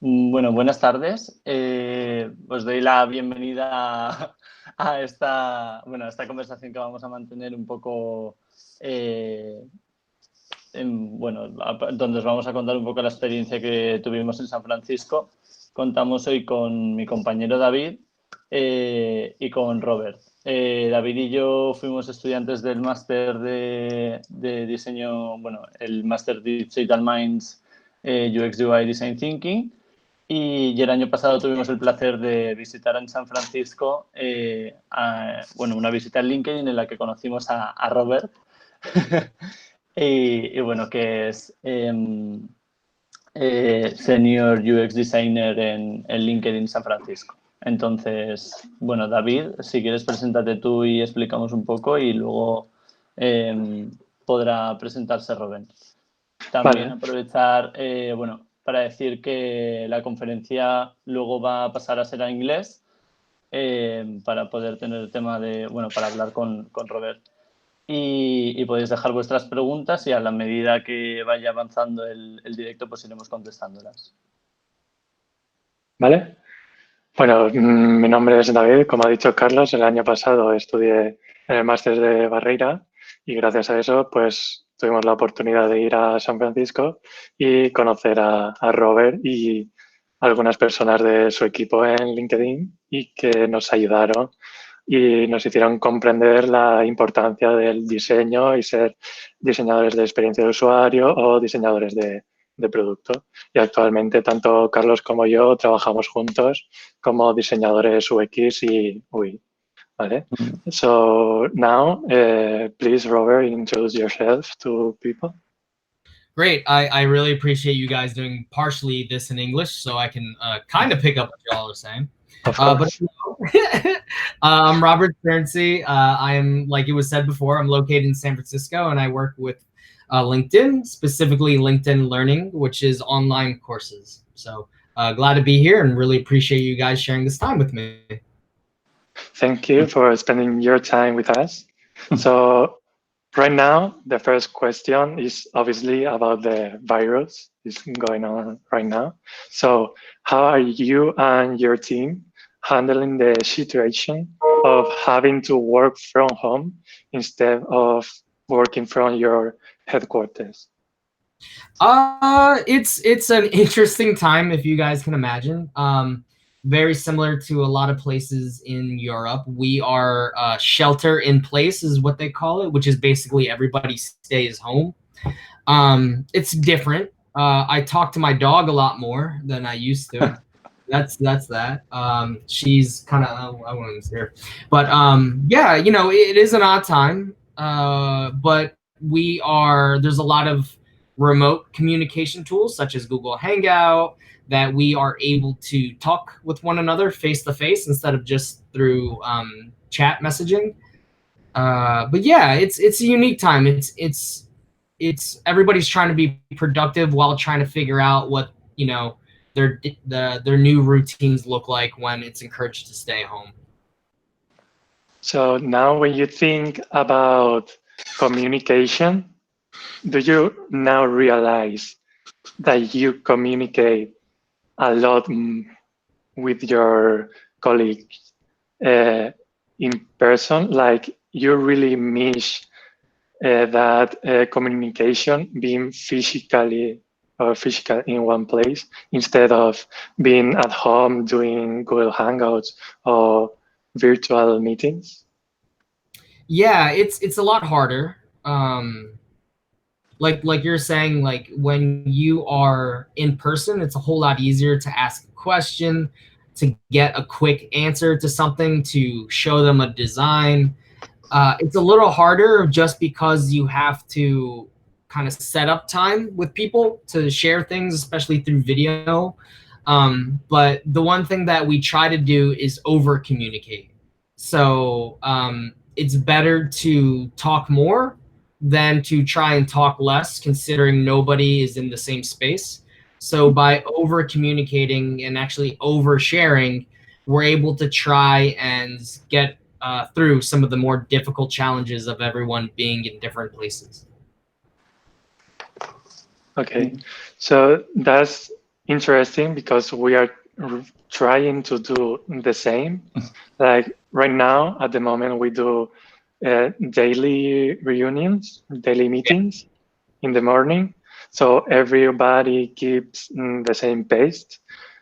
Bueno, buenas tardes. Os doy la bienvenida a esta conversación que vamos a mantener un poco, donde os vamos a contar un poco la experiencia que tuvimos en San Francisco. Contamos hoy con mi compañero David y con Robert. David y yo fuimos estudiantes del máster de diseño, el máster Digital Minds, UX UI Design Thinking. Y el año pasado tuvimos el placer de visitar en San Francisco una visita en LinkedIn en la que conocimos a Robert, que es Senior UX Designer en LinkedIn San Francisco. Entonces, David, si quieres, preséntate tú y explicamos un poco y luego podrá presentarse Robert. También Vale. aprovechar, para decir que la conferencia luego va a pasar a ser a inglés para poder tener el tema para hablar con Robert. Y podéis dejar vuestras preguntas y a la medida que vaya avanzando el directo, pues iremos contestándolas. Vale. Bueno, mi nombre es David. Como ha dicho Carlos, el año pasado estudié en el máster de Barreira y gracias a eso, pues tuvimos la oportunidad de ir a San Francisco y conocer a Robert y algunas personas de su equipo en LinkedIn y que nos ayudaron y nos hicieron comprender la importancia del diseño y ser diseñadores de experiencia de usuario o diseñadores de producto. Y actualmente tanto Carlos como yo trabajamos juntos como diseñadores UX y UI. ¿Vale? So now, please, Robert, introduce yourself to people. Great. I really appreciate you guys doing partially this in English so I can kind of pick up what y'all are saying. Of course. I'm Robert Surrency. I am, like it was said before, I'm located in San Francisco and I work with LinkedIn, specifically LinkedIn Learning, which is online courses. So glad to be here and really appreciate you guys sharing this time with me. Thank you for spending your time with us. So right now, the first question is obviously about the virus is going on right now. So how are you and your team handling the situation of having to work from home instead of working from your headquarters? It's an interesting time, if you guys can imagine. Very similar to a lot of places in Europe. We are shelter in place is what they call it, which is basically everybody stays home. It's different. I talk to my dog a lot more than I used to. That's that. She's kind of, I won't say her, but yeah, you know, it is an odd time. But there's a lot of remote communication tools such as Google Hangout that we are able to talk with one another face to face instead of just through chat messaging. But yeah, it's a unique time. It's everybody's trying to be productive while trying to figure out what, you know, their new routines look like when it's encouraged to stay home. So now when you think about communication, do you now realize that you communicate a lot with your colleagues in person? Like you really miss that communication being physical in one place instead of being at home doing Google Hangouts or virtual meetings? Yeah, it's a lot harder. Like you're saying, like when you are in person, it's a whole lot easier to ask a question, to get a quick answer to something, to show them a design. It's a little harder just because you have to kind of set up time with people to share things, especially through video. But the one thing that we try to do is over communicate. So it's better to talk more than to try and talk less, considering nobody is in the same space. So by over communicating and actually oversharing, we're able to try and get through some of the more difficult challenges of everyone being in different places. Okay, so that's interesting because we are trying to do the same. Like right now, at the moment, we do daily reunions, daily meetings in the morning. So everybody keeps the same pace.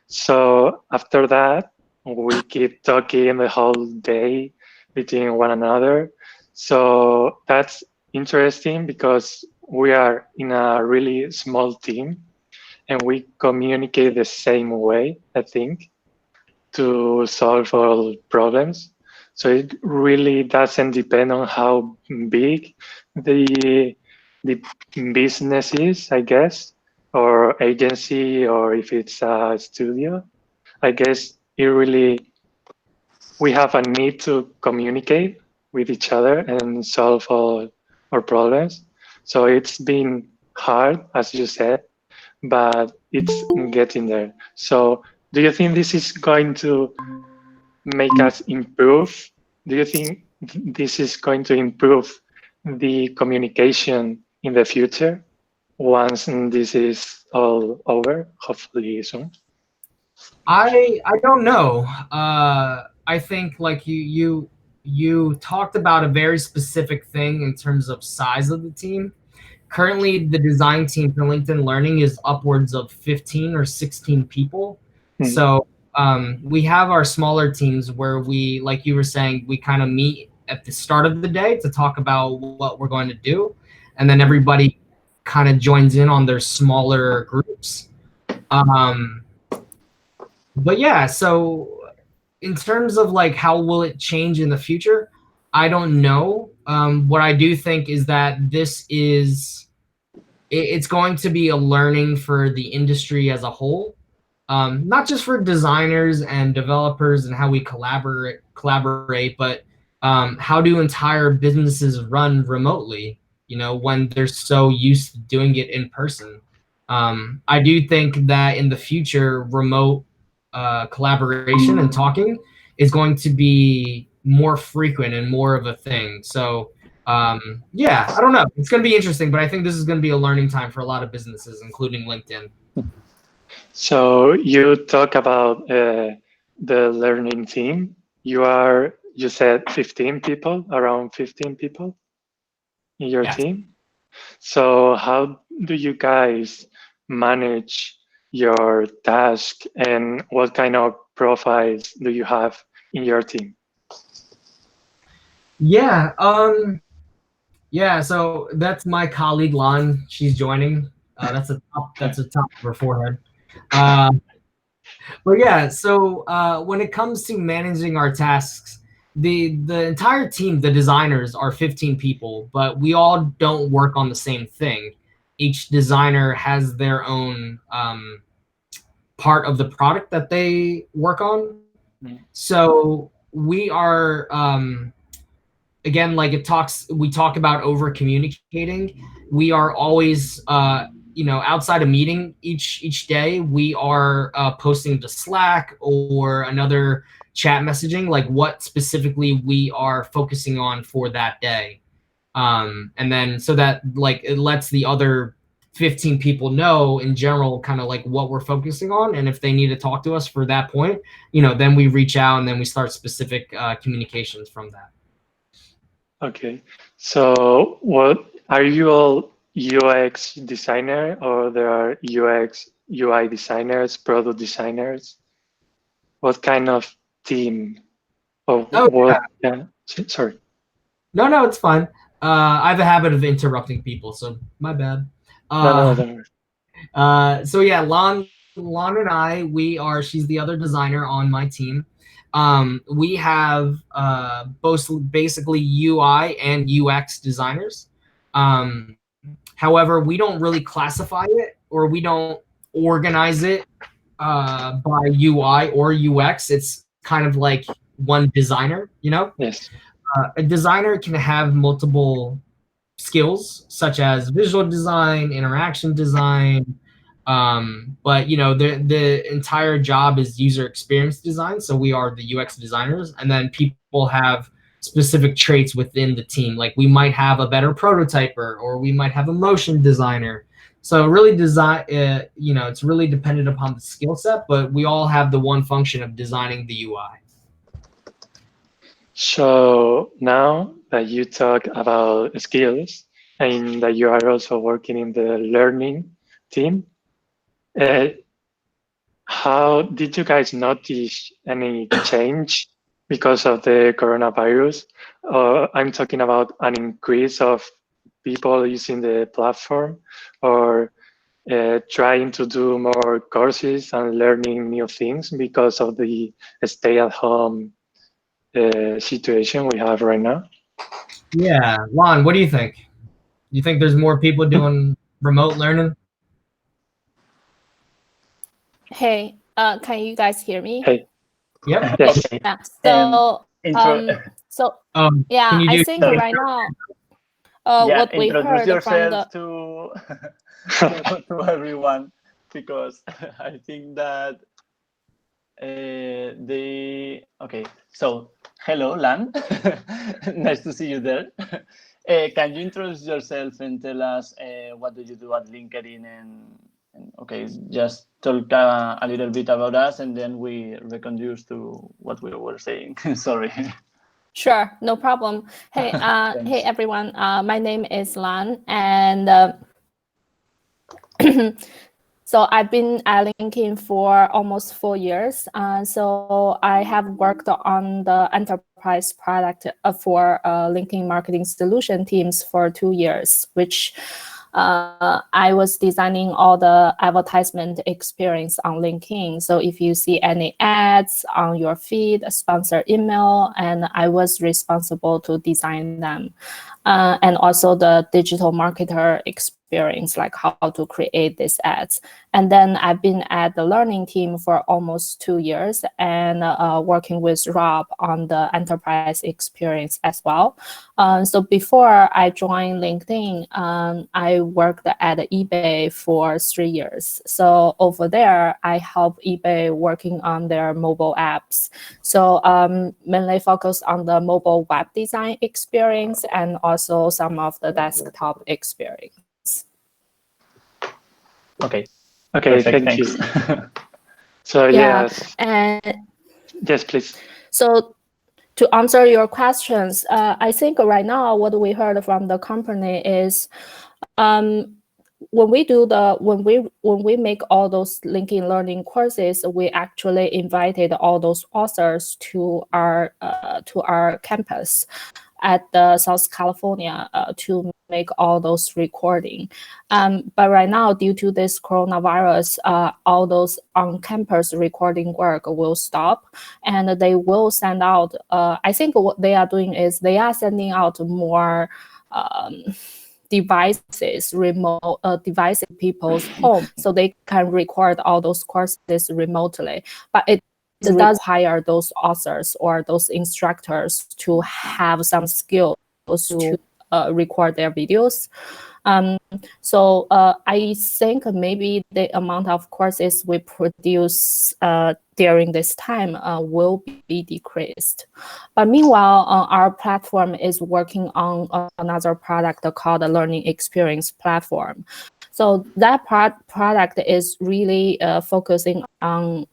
So after that, we keep talking the whole day between one another. So that's interesting because we are in a really small team and we communicate the same way, I think, to solve all problems. So it really doesn't depend on how big the business is, I guess, or agency, or if it's a studio. I guess it really, we have a need to communicate with each other and solve all our problems. So it's been hard, as you said, but it's getting there. So do you think this is going to make us improve? Do you think this is going to improve the communication in the future once this is all over, hopefully soon? I don't know. I think like you talked about a very specific thing in terms of size of the team. Currently, the design team for LinkedIn Learning is upwards of 15 or 16 people. So we have our smaller teams where we, like you were saying, we kind of meet at the start of the day to talk about what we're going to do. And then everybody kind of joins in on their smaller groups. But yeah, so in terms of like how will it change in the future, I don't know. What I do think is that it's going to be a learning for the industry as a whole, not just for designers and developers and how we collaborate, but how do entire businesses run remotely, when they're so used to doing it in person. I do think that in the future, remote collaboration and talking is going to be more frequent and more of a thing. So yeah, I don't know. It's going to be interesting, but I think this is going to be a learning time for a lot of businesses, including LinkedIn. So you talk about the learning team. You said 15 people, around 15 people in your team. So how do you guys manage your task and what kind of profiles do you have in your team? Yeah, so that's my colleague Lan. She's joining. That's a top of her forehead. But yeah, so when it comes to managing our tasks, the entire team, the designers, are 15 people, but we all don't work on the same thing. Each designer has their own part of the product that they work on. So we are again, like we talk about over communicating. We are always outside of meeting each day, we are posting to Slack or another chat messaging, like what specifically we are focusing on for that day. And then so that like it lets the other 15 people know in general kind of like what we're focusing on. And if they need to talk to us for that point, then we reach out and then we start specific communications from that. Okay. So what are you all UX designer or there are UX, UI designers, product designers? What kind of team? Yeah. Sorry. No, it's fine. I have a habit of interrupting people, so my bad. No, don't worry. So yeah, Lan and I, she's the other designer on my team. We have both basically UI and UX designers. However, we don't really classify it or we don't organize it by UI or UX. It's kind of like one designer, Yes. A designer can have multiple skills such as visual design, interaction design, but the entire job is user experience design. So we are the UX designers, and then people have specific traits within the team. Like we might have a better prototyper, or we might have a motion designer. So really it's really dependent upon the skill set, but we all have the one function of designing the UI. So now that you talk about skills and that you are also working in the learning team, how did you guys notice any change because of the coronavirus? I'm talking about an increase of people using the platform, or trying to do more courses and learning new things because of the stay-at-home situation we have right now? Yeah, Lan, what do you think? You think there's more people doing remote learning? Hey, can you guys hear me? Hey. Yep. Yes. Okay. Yeah. So, yeah, can you I do think sorry. right now, Yeah, what we introduce heard from yourself the to everyone, because I think that okay. So hello, Lan. Nice to see you there. Can you introduce yourself and tell us what do you do at LinkedIn, and okay, just talk a little bit about us, and then we reconduce to what we were saying. Sorry. Sure, no problem. Hey, hey everyone. My name is Lan, and so I've been at LinkedIn for almost 4 years. So I have worked on the enterprise product for LinkedIn marketing solution teams for 2 years, which I was designing all the advertisement experience on LinkedIn. So if you see any ads on your feed, sponsor email, and I was responsible to design them. And also the digital marketer experience, like how to create these ads. And then I've been at the learning team for almost 2 years, and working with Rob on the enterprise experience as well. So before I joined LinkedIn, I worked at eBay for 3 years. So over there, I help eBay working on their mobile apps. So mainly focused on the mobile web design experience and also some of the desktop experience. Okay. Okay, Perfect, thank you. thanks. So Yeah, yes. and Yes, please. so to answer your questions, I think right now what we heard from the company is when we make all those LinkedIn learning courses, we actually invited all those authors to our campus at the South California to make all those recording. But right now, due to this coronavirus, all those on-campus recording work will stop, and they will send out, I think what they are doing is they are sending out more devices, remote devices people's home, so they can record all those courses remotely. But it does hire those authors or those instructors to have some skills to record their videos. So I think maybe the amount of courses we produce during this time will be decreased. But meanwhile, our platform is working on another product called the Learning Experience Platform. So that product is really focusing on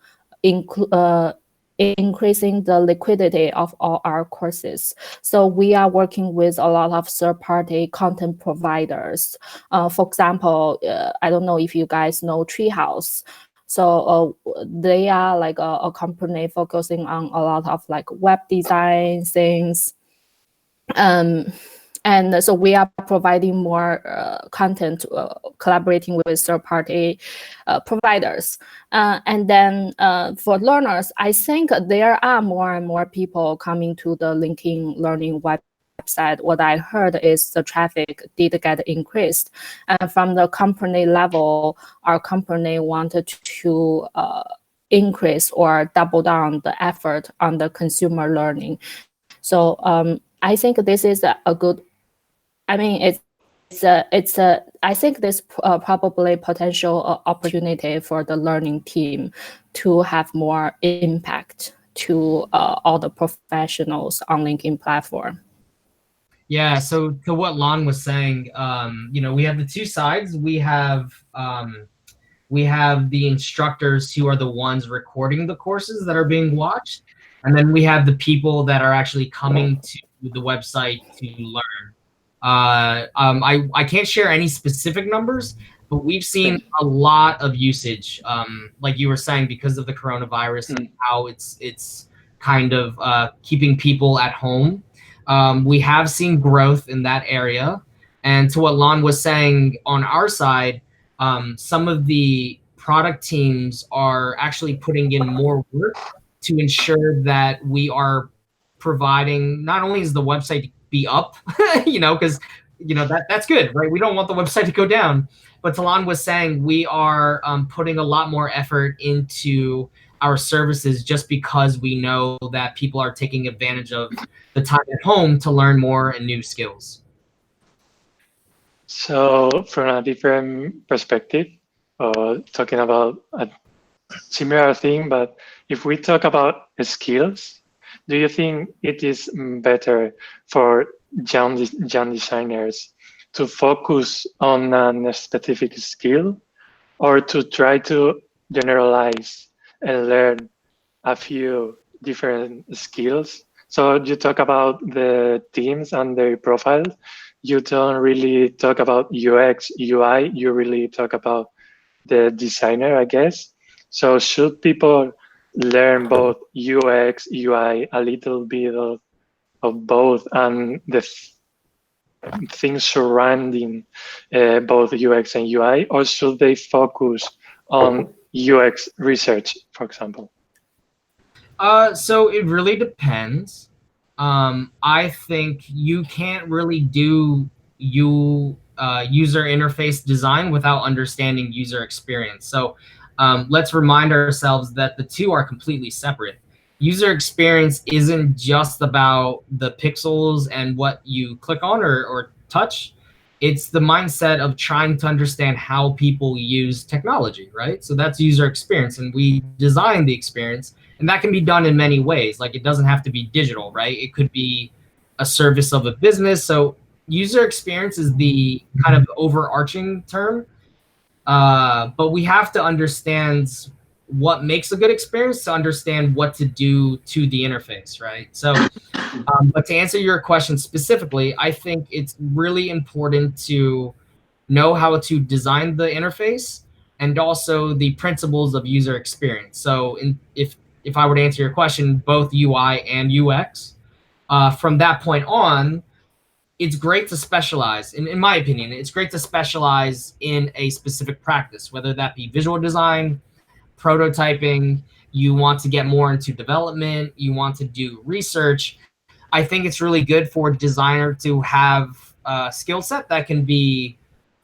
increasing the liquidity of all our courses. So we are working with a lot of third-party content providers. For example, I don't know if you guys know Treehouse. So they are like a company focusing on a lot of like web design things. And so we are providing more content, collaborating with third-party providers. And then for learners, I think there are more and more people coming to the LinkedIn Learning website. What I heard is the traffic did get increased. And from the company level, our company wanted to increase or double down the effort on the consumer learning. So I think this is a good, I mean, I think this probably potential opportunity for the learning team to have more impact to all the professionals on LinkedIn platform. Yeah, so to what Lan was saying, you know, we have the two sides. We have the instructors who are the ones recording the courses that are being watched, and then we have the people that are actually coming to the website to learn. I can't share any specific numbers, but we've seen a lot of usage, like you were saying, because of the coronavirus and how it's kind of keeping people at home. We have seen growth in that area. And to what Lan was saying, on our side, some of the product teams are actually putting in more work to ensure that we are providing, not only is the website be up, you know, because that's good, right? We don't want the website to go down. But Talan was saying we are putting a lot more effort into our services just because we know that people are taking advantage of the time at home to learn more and new skills. So from a different perspective, talking about a similar thing, but if we talk about skills, do you think it is better for young designers to focus on a specific skill, or to try to generalize and learn a few different skills? So you talk about the teams and their profiles. You don't really talk about UX, UI. You really talk about the designer, I guess. So should people learn both UX, UI, a little bit of both, and the things surrounding both UX and UI, or should they focus on UX research, for example? So it really depends. I think you can't really do user interface design without understanding user experience. So let's remind ourselves that the two are completely separate. User experience isn't just about the pixels and what you click on or touch. It's the mindset of trying to understand how people use technology, right? So that's user experience, and we design the experience. And that can be done in many ways. Like, it doesn't have to be digital, right? It could be a service of a business. So user experience is the kind of overarching term. But we have to understand what makes a good experience to understand what to do to the interface, right? So, but to answer your question specifically, I think it's really important to know how to design the interface and also the principles of user experience. So if I were to answer your question, both UI and UX, from that point on, it's great to specialize. In my opinion, it's great to specialize in a specific practice, whether that be visual design, prototyping, you want to get more into development, you want to do research. I think it's really good for a designer to have a skill set that can be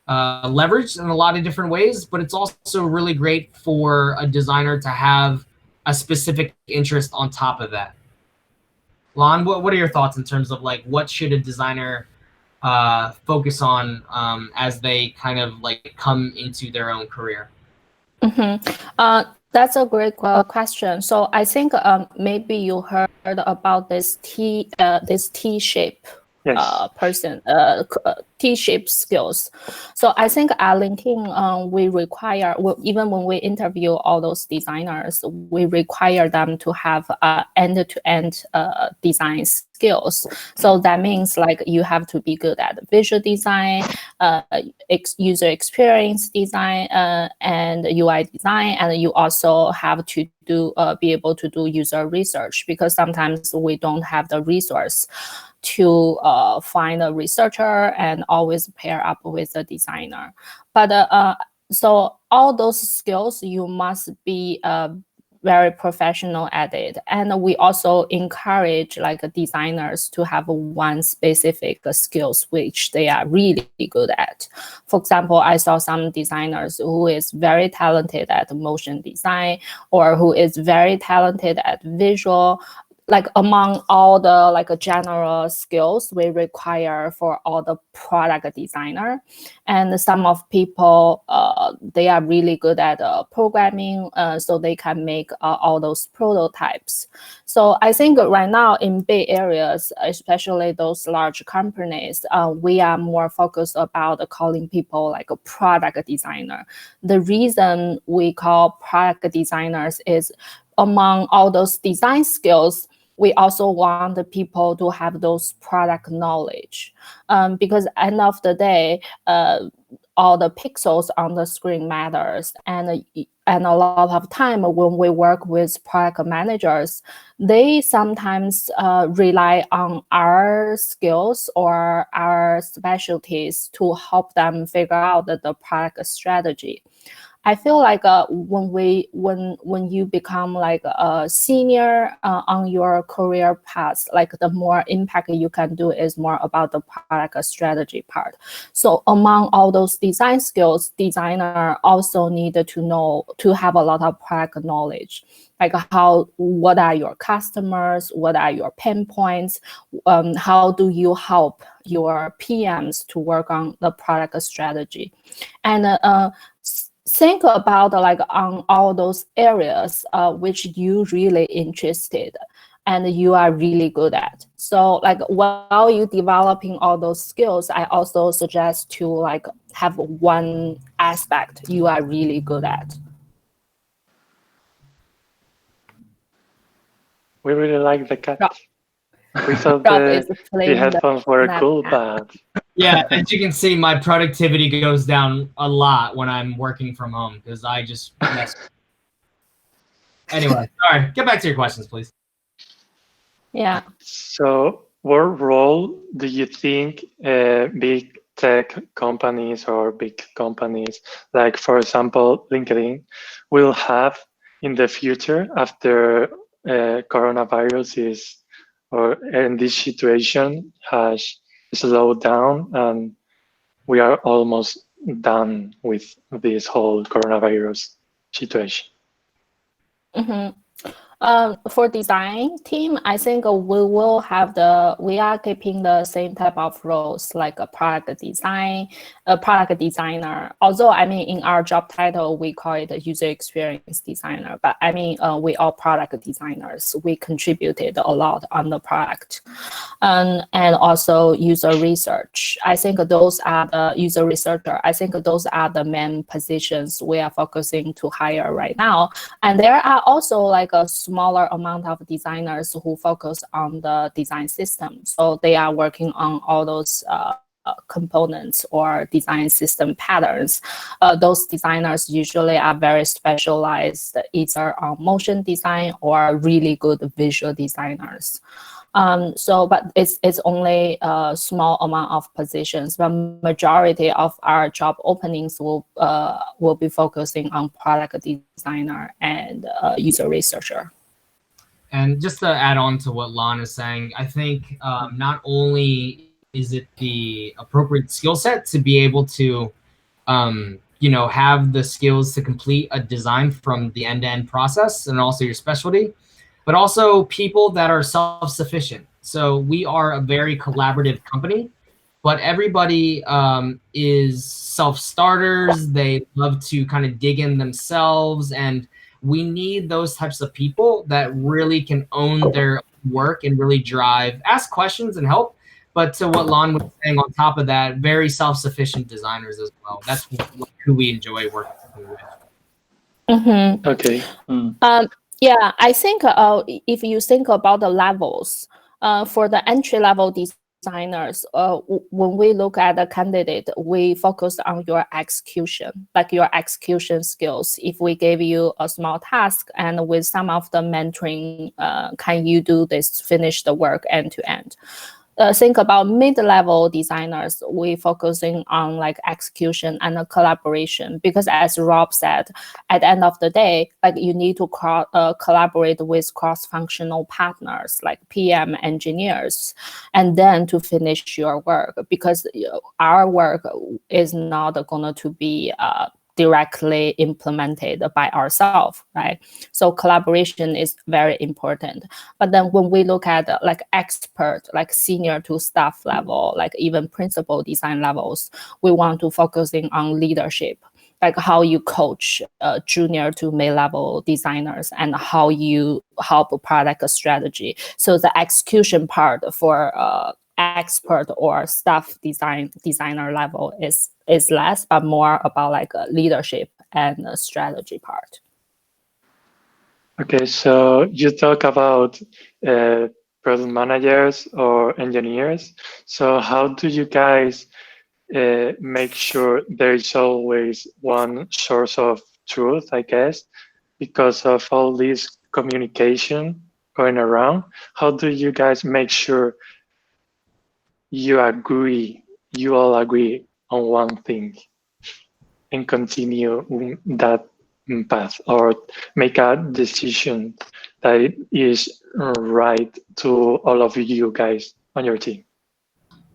leveraged in a lot of different ways, but it's also really great for a designer to have a specific interest on top of that. Lan, what are your thoughts in terms of like what should a designer focus on as they kind of like come into their own career? That's a great question. So I think maybe you heard about this T-shape. Yes. T-shaped skills. So I think at LinkedIn, we require, even when we interview all those designers, we require them to have end-to-end design skills. So that means like you have to be good at visual design, user experience design, and UI design, and you also have to be able to do user research, because sometimes we don't have the resource to find a researcher and always pair up with a designer. But so all those skills, you must be very professional at it. And we also encourage like designers to have one specific skills which they are really good at. For example, I saw some designers who is very talented at motion design, or who is very talented at visual. like among all the like general skills we require for all the product designer, and some of people they are really good at programming, so they can make all those prototypes. So I think right now in Bay Areas, especially those large companies, we are more focused about calling people like a product designer. The reason we call product designers is among all those design skills, we also want the people to have those product knowledge, because at the end of the day, all the pixels on the screen matters, and a lot of time when we work with product managers, they sometimes rely on our skills or our specialties to help them figure out the product strategy. I feel like when you become like a senior on your career path, like the more impact you can do is more about the product strategy part. So among all those design skills, designer also need to have a lot of product knowledge, like what are your customers, what are your pain points, how do you help your PMs to work on the product strategy, and think about like on all those areas which you really interested and you are really good at. So like while you developing all those skills, I also suggest to like have one aspect you are really good at. We really like the cat. Rob. We thought Rob is the playing headphones were map cool, app. but Yeah, as you can see, my productivity goes down a lot when I'm working from home because I just mess. Anyway, sorry. Get back to your questions, please. Yeah. So what role do you think big tech companies or big companies, like for example, LinkedIn, will have in the future after coronavirus and this situation has slowed down and we are almost done with this whole coronavirus situation? Mm-hmm. For design team, I think we are keeping the same type of roles like a product designer. Although, I mean, in our job title, we call it a user experience designer, but I mean, we are product designers. We contributed a lot on the product. And also user research. I think those are the user researcher. I think those are the main positions we are focusing to hire right now. And there are also like a smaller amount of designers who focus on the design system. So they are working on all those components or design system patterns. Those designers usually are very specialized either on motion design or really good visual designers. But it's only a small amount of positions, but majority of our job openings will be focusing on product designer and user researcher. And just to add on to what Lan is saying, I think not only is it the appropriate skill set to be able to, have the skills to complete a design from the end-to-end process and also your specialty, but also people that are self-sufficient. So we are a very collaborative company, but everybody is self-starters. They love to kind of dig in themselves, and we need those types of people that really can own their work and really ask questions and help. But to what Lan was saying on top of that, very self-sufficient designers as well. That's who we enjoy working with. Mm-hmm. Okay. Yeah, I think if you think about the levels, for the entry-level designers, when we look at the candidate, we focus on your execution, like your execution skills. If we gave you a small task and with some of the mentoring, can you do this, finish the work end to end? Think about mid-level designers, we focusing on like execution and collaboration, because as Rob said, at the end of the day, like you need to collaborate with cross-functional partners like PM engineers, and then to finish your work, because our work is not going to be directly implemented by ourselves, right? So collaboration is very important. But then when we look at like expert, like senior to staff level, like even principal design levels, we want to focusing on leadership, like how you coach junior to mid-level designers and how you help product strategy. So the execution part for expert or staff designer level is less, but more about like leadership and strategy part. Okay, so you talk about product managers or engineers. So how do you guys make sure there is always one source of truth, I guess, because of all this communication going around? How do you guys make sure you all agree on one thing and continue that path, or make a decision that is right to all of you guys on your team?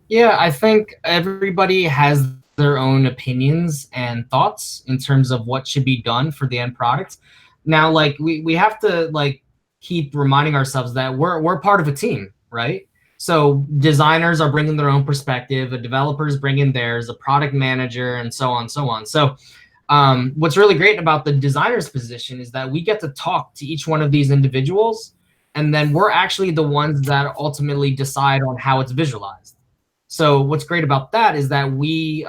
Yeah, I think everybody has their own opinions and thoughts in terms of what should be done for the end product. Now, like we have to like keep reminding ourselves that we're part of a team, right? So designers are bringing their own perspective, a developer's bringing theirs, a product manager, and so on, so on. So what's really great about the designer's position is that we get to talk to each one of these individuals, and then we're actually the ones that ultimately decide on how it's visualized. So what's great about that is that we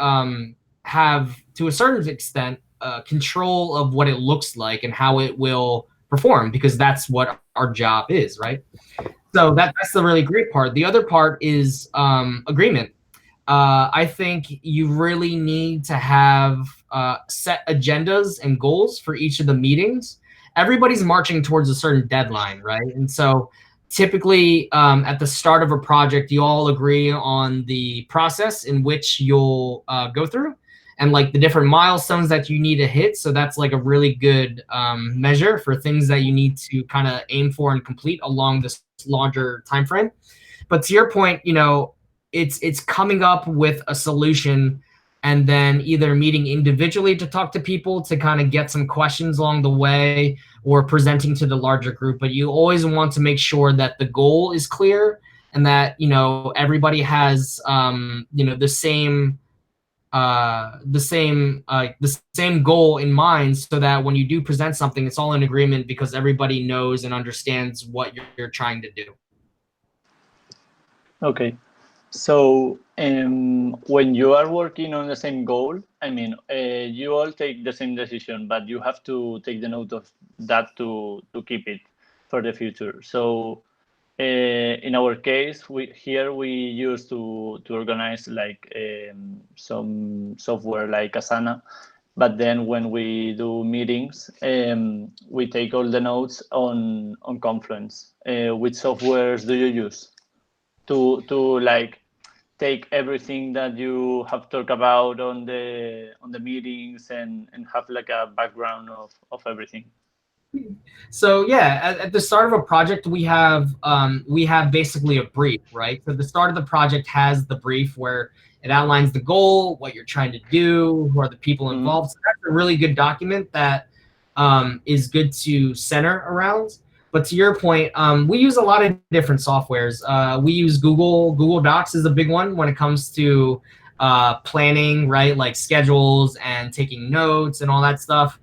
have, to a certain extent, control of what it looks like and how it will perform, because that's what our job is, right? So that's the really great part. The other part is agreement. I think you really need to have set agendas and goals for each of the meetings. Everybody's marching towards a certain deadline, right? And so typically at the start of a project, you all agree on the process in which you'll go through and like the different milestones that you need to hit. So that's like a really good measure for things that you need to kind of aim for and complete along this larger time frame. But to your point, you know, it's coming up with a solution and then either meeting individually to talk to people to kind of get some questions along the way, or presenting to the larger group. But you always want to make sure that the goal is clear and that, you know, everybody has, you know, the same goal in mind, so that when you do present something, it's all in agreement because everybody knows and understands what you're trying to do. Okay. So when you are working on the same goal, I mean, you all take the same decision, but you have to take the note of that to keep it for the future. So in our case, we used to organize like some software like Asana, but then when we do meetings, we take all the notes on Confluence. Which softwares do you use to like take everything that you have talked about on the meetings and have like a background of everything? So yeah, at the start of a project, we have basically a brief, right? So the start of the project has the brief where it outlines the goal, what you're trying to do, who are the people involved. So that's a really good document that is good to center around. But to your point, we use a lot of different softwares. We use Google Docs is a big one when it comes to planning, right? Like schedules and taking notes and all that stuff.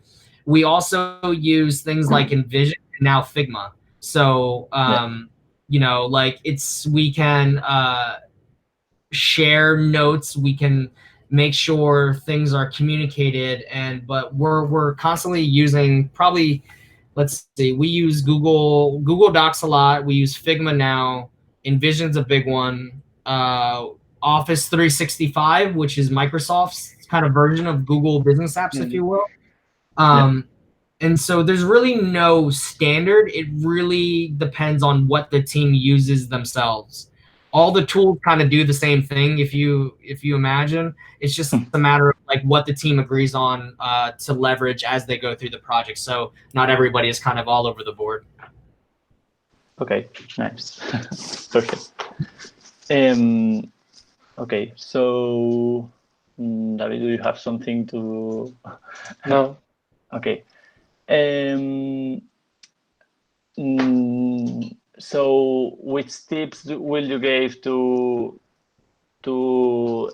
We also use things like Envision and now Figma. So, you know, like we can share notes, we can make sure things are communicated, but we're constantly using probably, let's see, we use Google Docs a lot. We use Figma now. Envision's a big one. Office 365, which is Microsoft's kind of version of Google Business Apps, if you will. And so there's really no standard. It really depends on what the team uses themselves. All the tools kind of do the same thing. If you imagine, it's just a matter of like what the team agrees on to leverage as they go through the project. So not everybody is kind of all over the board. Okay, nice. Perfect. Okay, so David, do you have something to? No. Okay. So, which tips will you give to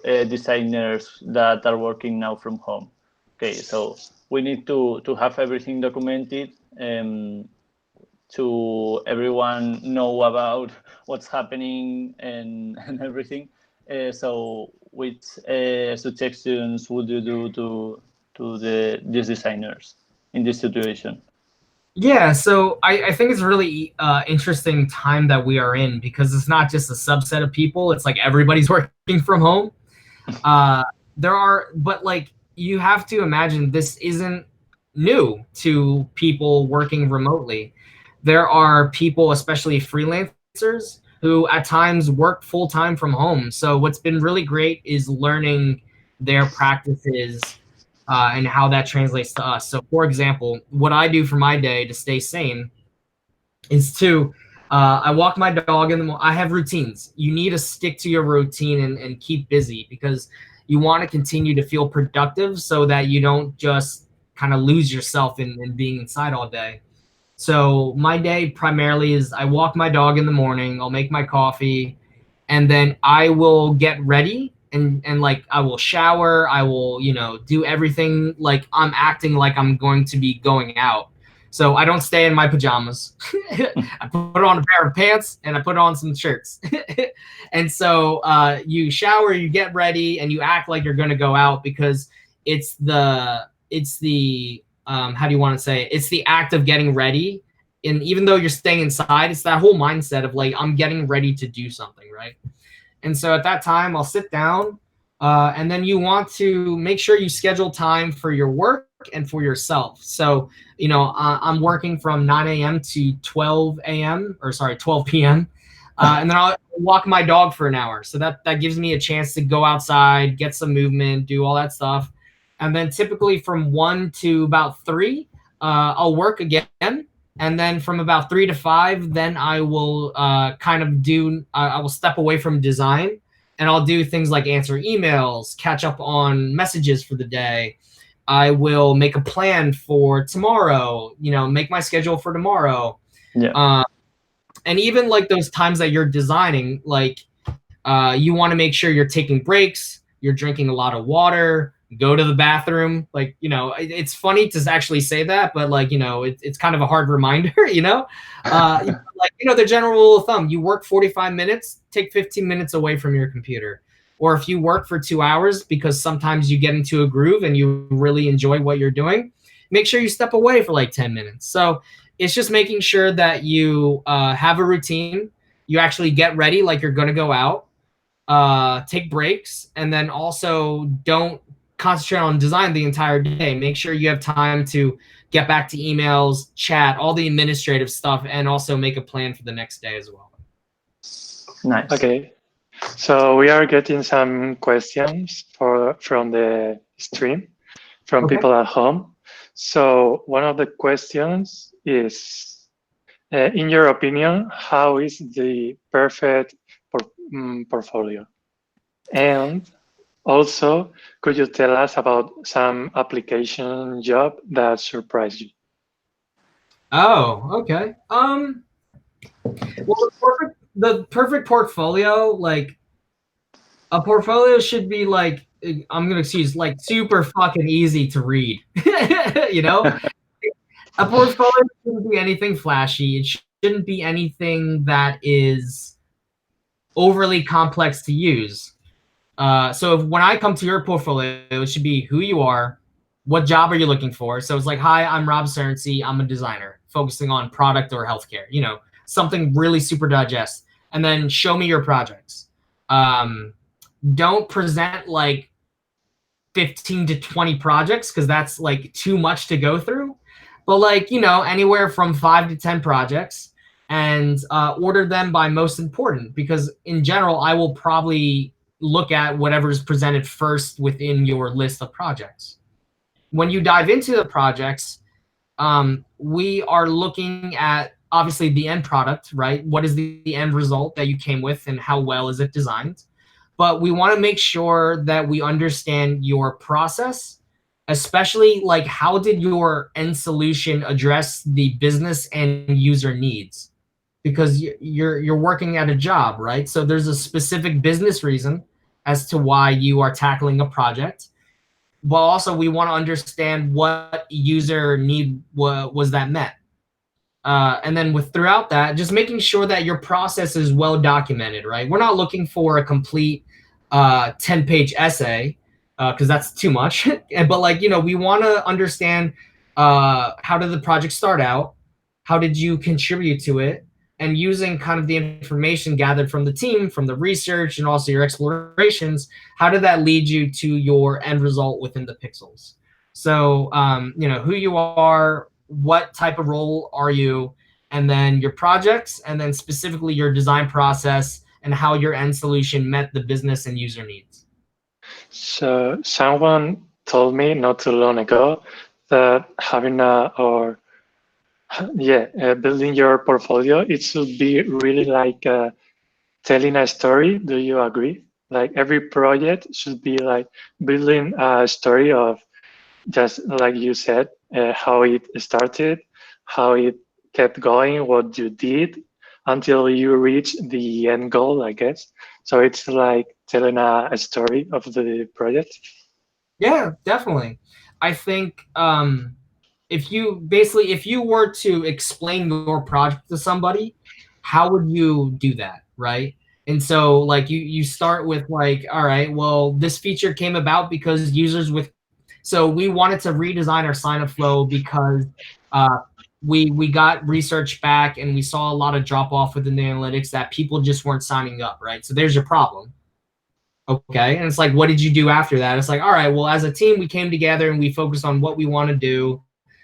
designers that are working now from home? Okay, so we need to have everything documented, to everyone know about what's happening and everything. So, which suggestions would you do to these designers in this situation? Yeah, so I think it's a really interesting time that we are in, because it's not just a subset of people. It's like everybody's working from home. But like, you have to imagine this isn't new to people working remotely. There are people, especially freelancers, who at times work full time from home. So what's been really great is learning their practices and how that translates to us. So, for example, what I do for my day to stay sane is to I walk my dog in the morning. I have routines. You need to stick to your routine and keep busy, because you want to continue to feel productive so that you don't just kind of lose yourself in being inside all day. So my day primarily is I walk my dog in the morning, I'll make my coffee, and then I will get ready and like I will shower, I will, do everything like I'm acting like I'm going to be going out. So I don't stay in my pajamas. I put on a pair of pants and I put on some shirts. And so you shower, you get ready, and you act like you're going to go out, because it's the how do you want to say it? It's the act of getting ready. And even though you're staying inside, it's that whole mindset of like, I'm getting ready to do something, right? And so at that time, I'll sit down, and then you want to make sure you schedule time for your work and for yourself. So, I'm working from 9 a.m. to 12 p.m. And then I'll walk my dog for an hour. So that gives me a chance to go outside, get some movement, do all that stuff. And then typically from 1 to about 3, I'll work again. And then from about 3 to 5, then I will I will step away from design, and I'll do things like answer emails, catch up on messages for the day. I will make a plan for tomorrow, make my schedule for tomorrow. Yeah. And even like those times that you're designing, like you want to make sure you're taking breaks, you're drinking a lot of water, go to the bathroom. Like, it's funny to actually say that, but like, it's kind of a hard reminder, the general rule of thumb, you work 45 minutes, take 15 minutes away from your computer. Or if you work for 2 hours, because sometimes you get into a groove and you really enjoy what you're doing, make sure you step away for like 10 minutes. So it's just making sure that you have a routine, you actually get ready like you're going to go out, take breaks, and then also don't concentrate on design the entire day. Make sure you have time to get back to emails, chat, all the administrative stuff, and also make a plan for the next day as well. Nice. Okay. So we are getting some questions from the stream from people at home. So one of the questions is, in your opinion, how is the perfect portfolio? And also, could you tell us about some application job that surprised you? Oh, okay. Well, the perfect portfolio, like a portfolio should be like, I'm gonna excuse, like super fucking easy to read. A portfolio shouldn't be anything flashy. It shouldn't be anything that is overly complex to use. So when I come to your portfolio, it should be who you are, what job are you looking for. So it's like, hi, I'm Rob Surrency. I'm a designer focusing on product or healthcare, something really super digest. And then show me your projects. Don't present like 15 to 20 projects, because that's like too much to go through. But like, anywhere from 5 to 10 projects, and order them by most important, because in general, I will probably look at whatever's presented first within your list of projects. When you dive into the projects, we are looking at obviously the end product, right? What is the end result that you came with, and how well is it designed? but we want to make sure that we understand your process, especially like how did your end solution address the business and user needs? Because you're working at a job, right? So there's a specific business reason as to why you are tackling a project, but also we want to understand what user need was that met. And then throughout that, just making sure that your process is well documented, right? We're not looking for a complete 10-page essay because that's too much. But like, we want to understand how did the project start out? How did you contribute to it? And using kind of the information gathered from the team, from the research, and also your explorations, how did that lead you to your end result within the pixels? So, who you are, what type of role are you, and then your projects, and then specifically your design process and how your end solution met the business and user needs. So someone told me not too long ago that having building your portfolio, it should be really like telling a story. Do you agree? Like every project should be like building a story of, just like you said, how it started, how it kept going, what you did until you reach the end goal, I guess. So it's like telling a story of the project. Yeah, definitely. I think if you were to explain your project to somebody, how would you do that, right? And so like you start with like, all right, well, this feature came about because so we wanted to redesign our sign up flow because we got research back and we saw a lot of drop off within the analytics that people just weren't signing up, right? So there's your problem. Okay. And it's like, what did you do after that? It's like, all right, well, as a team, we came together and we focused on what we want to do,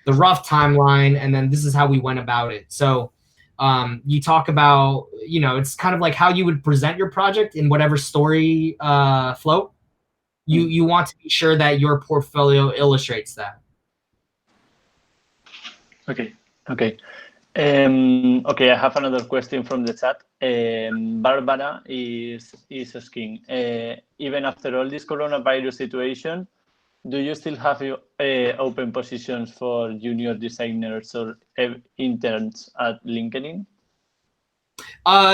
the rough timeline, and then this is how we went about it. So you talk about, it's kind of like how you would present your project in whatever story flow. You want to be sure that your portfolio illustrates that. Okay. Okay. Okay, I have another question from the chat. Barbara is asking, even after all this coronavirus situation, do you still have open positions for junior designers or interns at LinkedIn?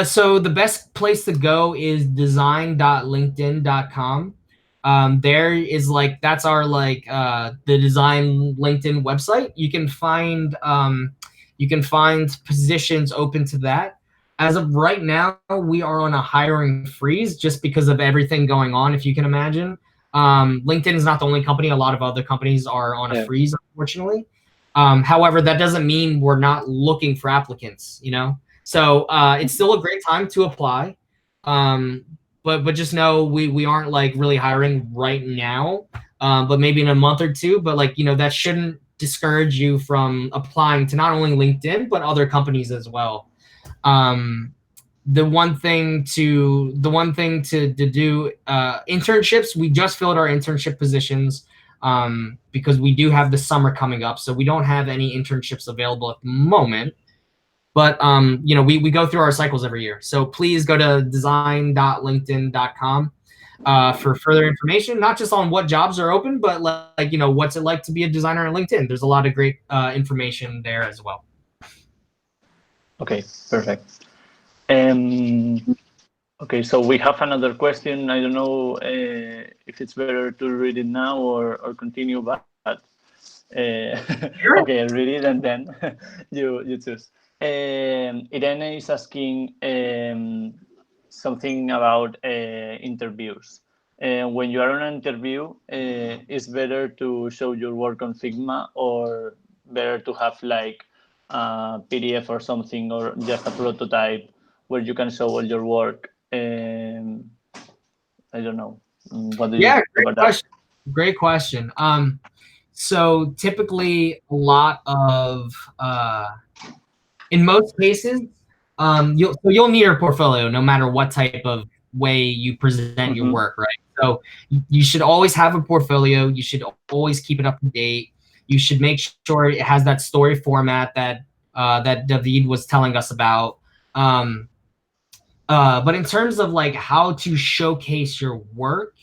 So the best place to go is design.linkedin.com. There is that's our the design LinkedIn website. You can find positions open to that. As of right now, we are on a hiring freeze just because of everything going on, if you can imagine. LinkedIn is not the only company. A lot of other companies are on a freeze, unfortunately. However, that doesn't mean we're not looking for applicants, So it's still a great time to apply. But just know we aren't really hiring right now, but maybe in a month or two. But that shouldn't discourage you from applying to not only LinkedIn but other companies as well. The one thing to do internships. We just filled our internship positions because we do have the summer coming up, so we don't have any internships available at the moment. But we go through our cycles every year. So please go to design.linkedin.com for further information, not just on what jobs are open, but what's it like to be a designer on LinkedIn. There's a lot of great information there as well. Okay, perfect. Okay, so we have another question. I don't know if it's better to read it now or continue, but Sure. Okay, I'll read it and then you choose. Irene is asking something about interviews. When you are on an interview, is better to show your work on Figma or better to have a PDF or something, or just a prototype where you can show all your work? I don't know. What do you think about that? Great question. So typically a lot of in most cases, you'll need your portfolio no matter what type of way you present your work, right? So you should always have a portfolio. You should always keep it up to date. You should make sure it has that story format that David was telling us about. But in terms of like how to showcase your work,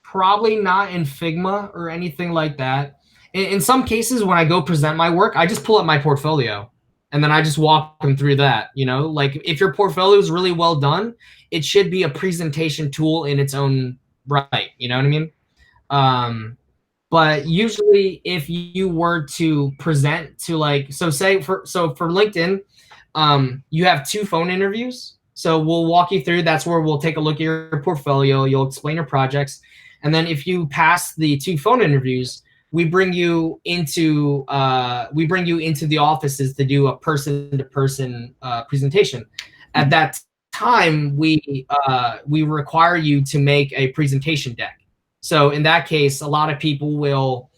probably not in Figma or anything like that. In some cases, when I go present my work, I just pull up my portfolio and then I just walk them through that. You know, like if your portfolio is really well done, it should be a presentation tool in its own right. You know what I mean? But usually if you were to present to like, so for LinkedIn, you have 2 phone interviews. So we'll walk you through, that's where we'll take a look at your portfolio. You'll explain your projects. And then if you pass the 2 phone interviews, we bring you into the offices to do a person-to-person presentation. At that time, we require you to make a presentation deck. So in that case, a lot of people will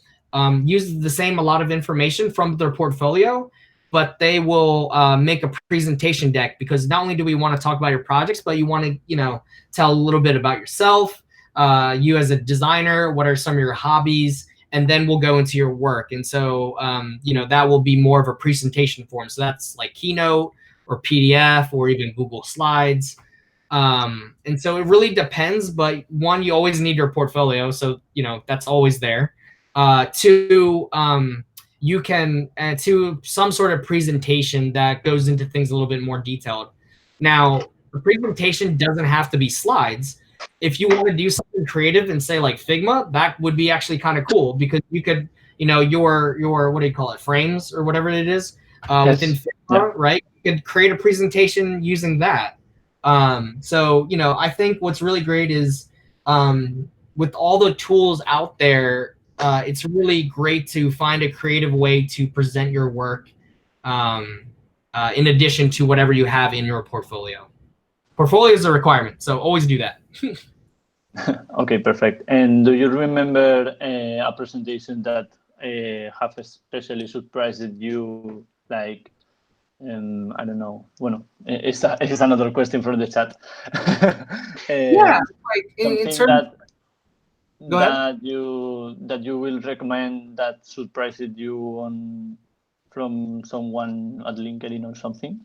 use a lot of information from their portfolio, but they will make a presentation deck, because not only do we want to talk about your projects, but you want to, you know, tell a little bit about yourself, you as a designer, what are some of your hobbies, and then we'll go into your work. And so, you know, that will be more of a presentation form. So that's like Keynote or PDF or even Google Slides. And so it really depends, but 1, you always need your portfolio. So, you know, that's always there. 2, you can to some sort of presentation that goes into things a little bit more detailed. Now, the presentation doesn't have to be slides. If you want to do something creative and say like Figma, that would be actually kind of cool, because you could, you know, your what do you call it, frames or whatever it is, within Figma, right? You could create a presentation using that. So, you know, I think what's really great is with all the tools out there, it's really great to find a creative way to present your work in addition to whatever you have in your portfolio. Portfolio is a requirement, so always do that. Okay, perfect. And do you remember a presentation that have especially surprised you, like, I don't know. Bueno, it's another question from the chat. Yeah, like in terms that you will recommend that surprised you from someone at LinkedIn or something?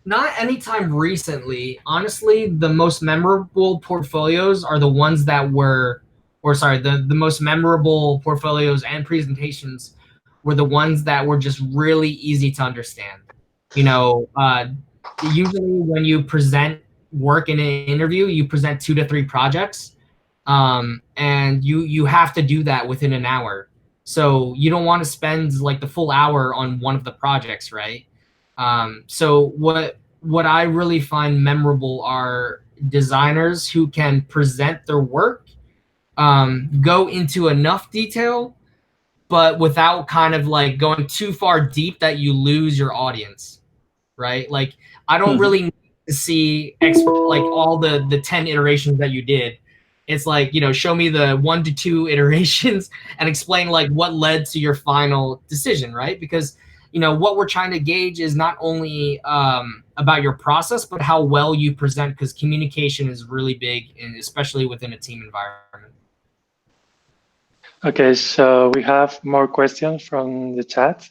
Not anytime recently. Honestly, the most memorable portfolios are the ones that were, or sorry, the most memorable portfolios and presentations were the ones that were just really easy to understand. You know, usually when you present work in an interview, you present 2 to 3 projects, and you have to do that within an hour. So you don't want to spend like the full hour on one of the projects, right? So what I really find memorable are designers who can present their work, go into enough detail, but without kind of like going too far deep that you lose your audience, right? Like I don't really need to see like all the 10 iterations that you did. It's like, you know, show me the 1 to 2 iterations and explain like what led to your final decision, right? Because, you know, what we're trying to gauge is not only about your process, but how well you present, because communication is really big, and especially within a team environment. Okay, so we have more questions from the chat.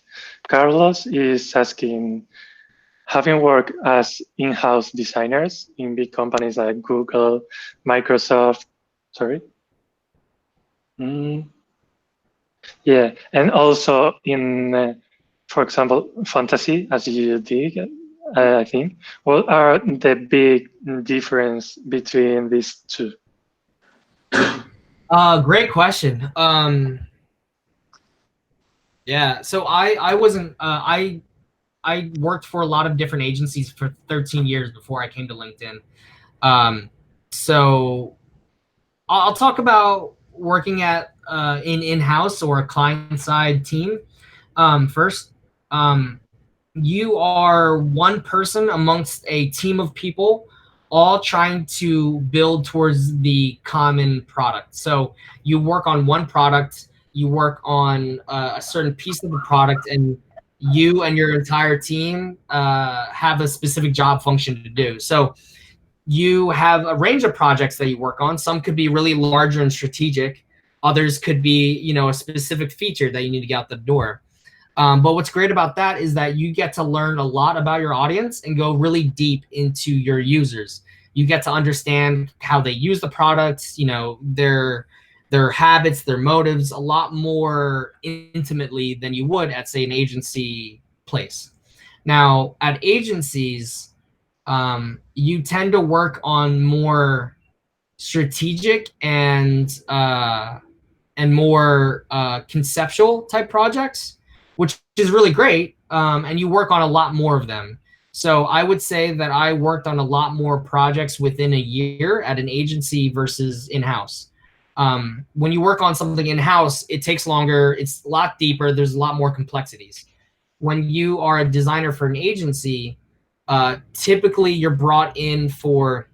Carlos is asking, having worked as in-house designers in big companies like Google, Microsoft, yeah, and also in, for example, fantasy, as you did, I think. What are the big difference between these 2? Great question. Yeah, so I wasn't I worked for a lot of different agencies for 13 years before I came to LinkedIn. So I'll talk about working at in-house or a client-side team. First, you are one person amongst a team of people, all trying to build towards the common product. So you work on one product, you work on a certain piece of the product, and you and your entire team have a specific job function to do. So you have a range of projects that you work on. Some could be really larger and strategic. Others could be, you know, a specific feature that you need to get out the door. But what's great about that is that you get to learn a lot about your audience and go really deep into your users. You get to understand how they use the products, you know, their habits, their motives, a lot more intimately than you would at, say, an agency place. Now, at agencies, you tend to work on more strategic and more conceptual type projects, which is really great. And you work on a lot more of them. So I would say that I worked on a lot more projects within a year at an agency versus in-house. When you work on something in-house, it takes longer. It's a lot deeper. There's a lot more complexities. When you are a designer for an agency, typically you're brought in for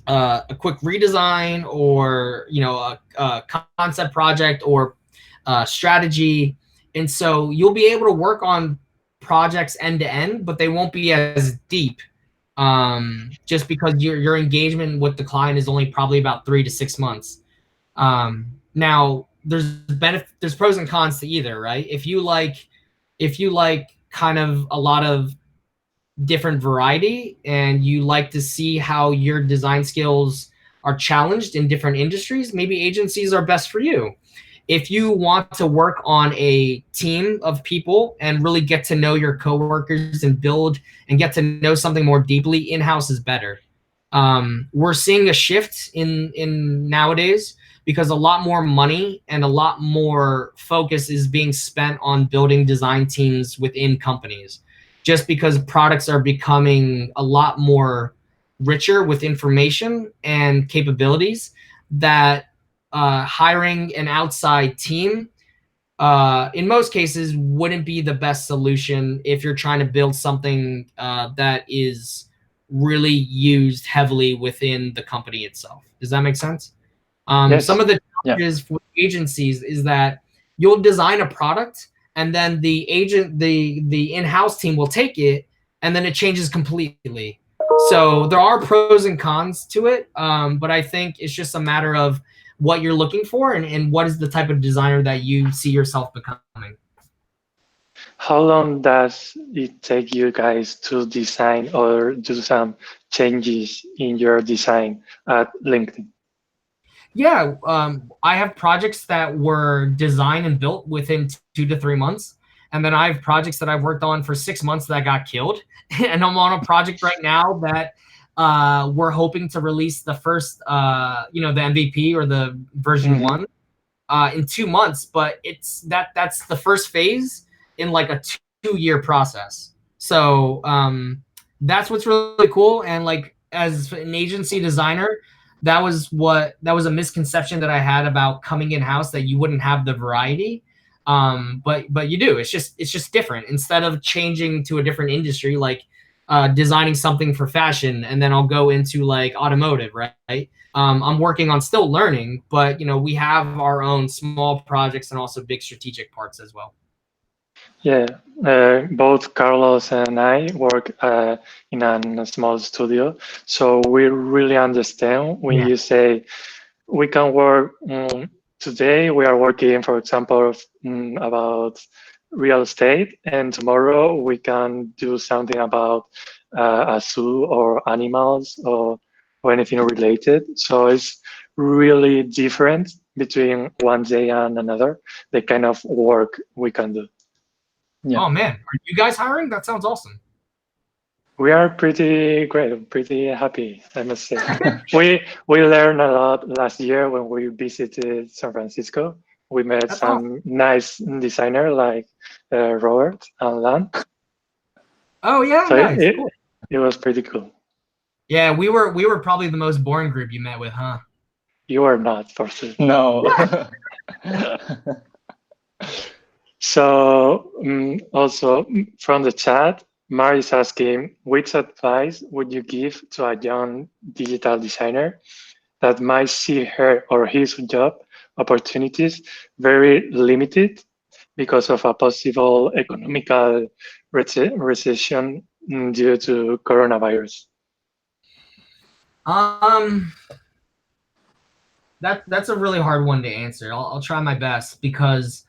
a quick redesign, or a concept project, or strategy, and so you'll be able to work on projects end to end, but they won't be as deep, just because your engagement with the client is only probably about 3 to 6 months. Now there's pros and cons to either, right? If you like kind of a lot of different variety and you like to see how your design skills are challenged in different industries, maybe agencies are best for you. If you want to work on a team of people and really get to know your coworkers and build and get to know something more deeply, in-house is better. We're seeing a shift in nowadays, because a lot more money and a lot more focus is being spent on building design teams within companies, just because products are becoming a lot more richer with information and capabilities, that hiring an outside team in most cases wouldn't be the best solution if you're trying to build something that is really used heavily within the company itself. Does that make sense? Yes. Some of the challenges for agencies is that you'll design a product, and then the in-house team will take it, and then it changes completely. So there are pros and cons to it, but I think it's just a matter of what you're looking for and what is the type of designer that you see yourself becoming. How long does it take you guys to design or do some changes in your design at LinkedIn? Yeah, I have projects that were designed and built within 2 to 3 months. And then I have projects that I've worked on for 6 months that got killed. And I'm on a project right now that we're hoping to release the first, the MVP or the version 1 in 2 months. But that's the first phase in like a 2-year process. So that's what's really cool. And like, as an agency designer, that was a misconception that I had about coming in house, that you wouldn't have the variety. But you do. It's just different. Instead of changing to a different industry, like designing something for fashion, and then I'll go into like automotive, right? I'm working on still learning, but we have our own small projects and also big strategic parts as well. Yeah, both Carlos and I work in a small studio, so we really understand when you say we can work. Today we are working, for example, about real estate, and tomorrow we can do something about a zoo or animals or anything related. So it's really different between one day and another, the kind of work we can do. Yeah. Oh man, are you guys hiring? That sounds awesome. We are pretty great, pretty happy, I must say. we learned a lot last year when we visited San Francisco. We met some nice designer like Robert and Lan. Oh yeah, so nice. Cool. It was pretty cool. Yeah, we were probably the most boring group you met with, huh? You are not, for sure. No. So also from the chat, Mari is asking, which advice would you give to a young digital designer that might see her or his job opportunities very limited because of a possible economical recession due to coronavirus? That's a really hard one to answer. I'll try my best, because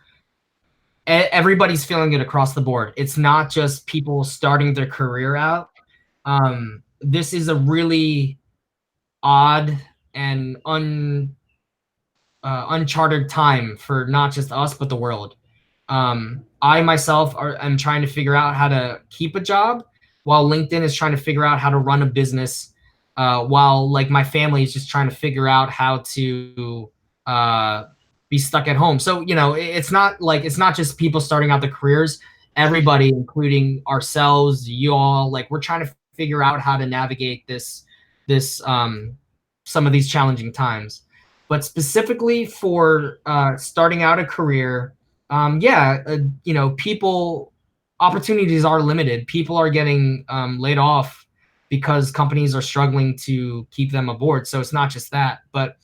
everybody's feeling it across the board. It's not just people starting their career out. This is a really odd and uncharted time for not just us, but the world. I myself am trying to figure out how to keep a job, while LinkedIn is trying to figure out how to run a business, while like my family is just trying to figure out how to be stuck at home. So, you know, it's not just people starting out their careers. Everybody, including ourselves, you all, like, we're trying to figure out how to navigate this some of these challenging times. But specifically for starting out a career, you know, opportunities are limited. People are getting laid off because companies are struggling to keep them aboard. So it's not just that, but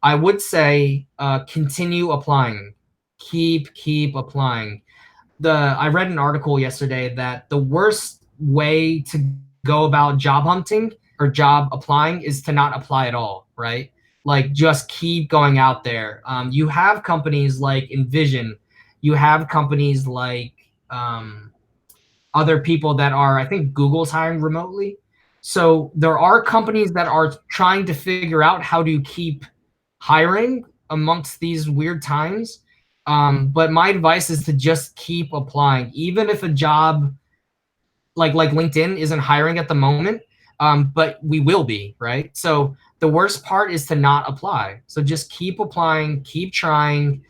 I would say continue applying. Keep applying. I read an article yesterday that the worst way to go about job hunting or job applying is to not apply at all, right? Like, just keep going out there. You have companies like Envision. You have companies like other people that are, I think Google's hiring remotely. So there are companies that are trying to figure out how to keep hiring amongst these weird times. But my advice is to just keep applying, even if a job like LinkedIn isn't hiring at the moment, but we will be, right? So the worst part is to not apply. So just keep applying, keep trying,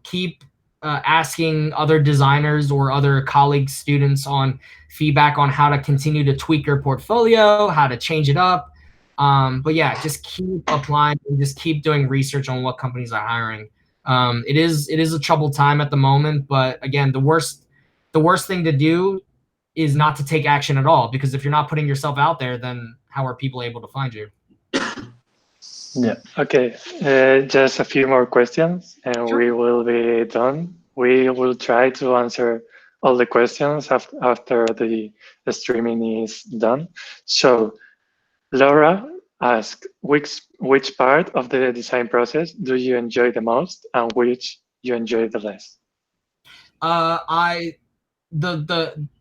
keep asking other designers or other colleagues, students on feedback on how to continue to tweak your portfolio, how to change it up. But yeah, just keep applying and just keep doing research on what companies are hiring. It is a troubled time at the moment, but again, the worst thing to do is not to take action at all, because if you're not putting yourself out there, then how are people able to find you? Yeah. Okay. Just a few more questions and Sure. We will be done. We will try to answer all the questions after the streaming is done. So Laura asked, which part of the design process do you enjoy the most and which you enjoy the less?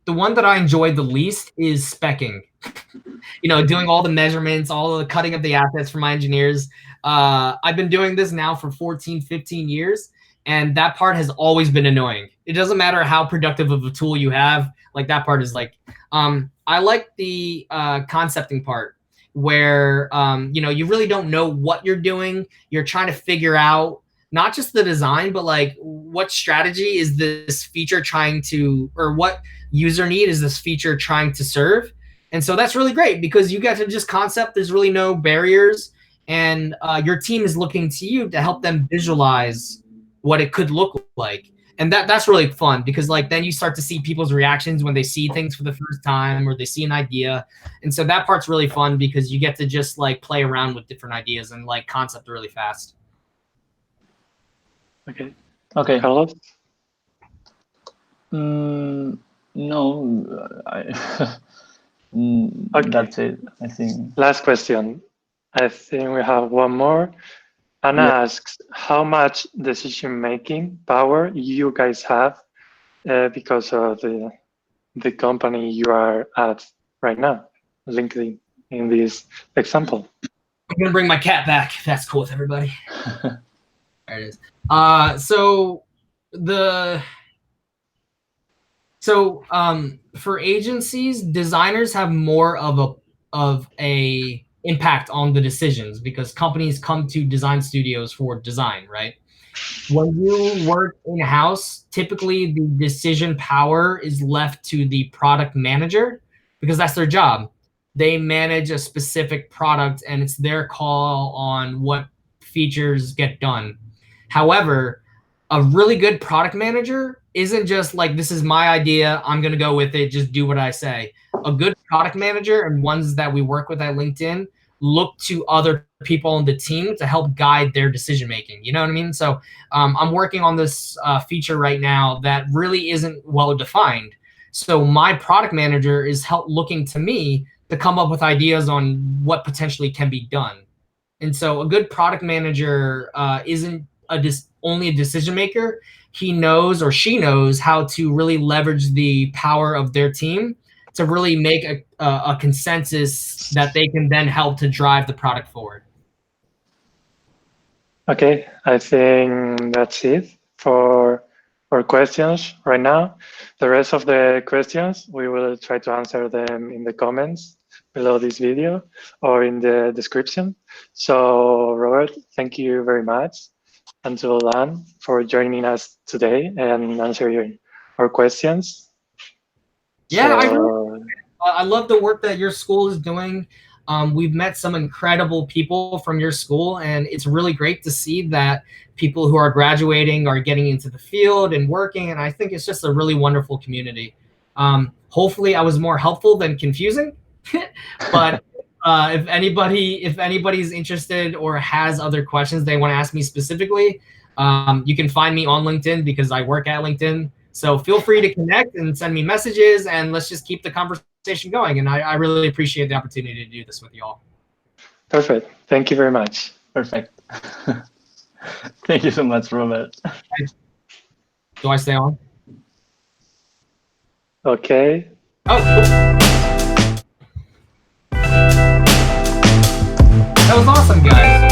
The one that I enjoyed the least is speccing. You know, doing all the measurements, all the cutting of the assets for my engineers. I've been doing this now for 14, 15 years, and that part has always been annoying. It doesn't matter how productive of a tool you have, like that part is like, I like the concepting part where, you really don't know what you're doing. You're trying to figure out not just the design, but like what strategy is this feature trying to, or what user need is this feature trying to serve. And so that's really great because you get to just concept. There's really no barriers, and your team is looking to you to help them visualize what it could look like. And that's really fun because like then you start to see people's reactions when they see things for the first time or they see an idea. And so that part's really fun because you get to just like play around with different ideas and like concept really fast. Okay. Carlos? Okay. That's it, I think. Last question. I think we have one more. Anna asks, how much decision-making power you guys have because of the company you are at right now, LinkedIn, in this example? I'm going to bring my cat back, if that's cool with everybody. There it is. For agencies, designers have more of a impact on the decisions because companies come to design studios for design, right? When you work in-house, typically the decision power is left to the product manager because that's their job. They manage a specific product and it's their call on what features get done. However, a really good product manager isn't just like, this is my idea, I'm going to go with it, just do what I say. A good product manager and ones that we work with at LinkedIn look to other people on the team to help guide their decision making. You know what I mean? So I'm working on this feature right now that really isn't well defined. So my product manager is looking to me to come up with ideas on what potentially can be done. And so a good product manager isn't only a decision maker. He knows, or she knows, how to really leverage the power of their team to really make a consensus that they can then help to drive the product forward. Okay, I think that's it for questions right now. The rest of the questions, we will try to answer them in the comments below this video or in the description. So Robert, thank you very much. And to Lan for joining us today and answering our questions. Yeah, I love the work that your school is doing. We've met some incredible people from your school, and it's really great to see that people who are graduating are getting into the field and working, and I think it's just a really wonderful community. Hopefully I was more helpful than confusing, but if anybody's interested or has other questions they want to ask me specifically, you can find me on LinkedIn because I work at LinkedIn. So feel free to connect and send me messages, and let's just keep the conversation going. And I really appreciate the opportunity to do this with you all. Perfect. Thank you very much. Perfect. Thank you so much, Robert. Do I stay on? Okay. Oh, cool. That was awesome, guys.